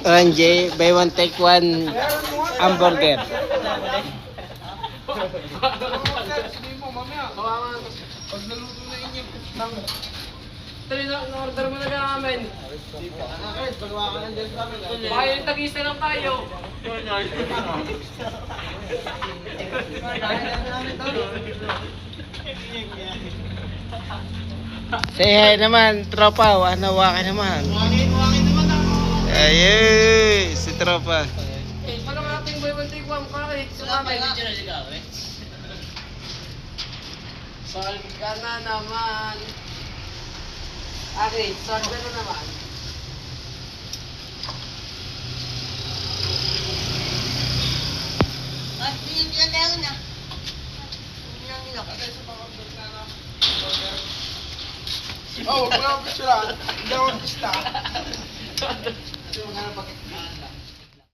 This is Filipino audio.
ONJ, buy one take one hamburger. Pag naluto na inyo, in-order mo na namin. Baka yung tag-isa lang tayo. Say hi naman, tropa. Waka naman. Wangin naman ako. Ayun, si tropa. Paano nga ating buy one take one kaki? Sumamay. Solve ka na naman. Okay, solve ka na naman. Oh, wag mo na ako picture. Hindi ako artista.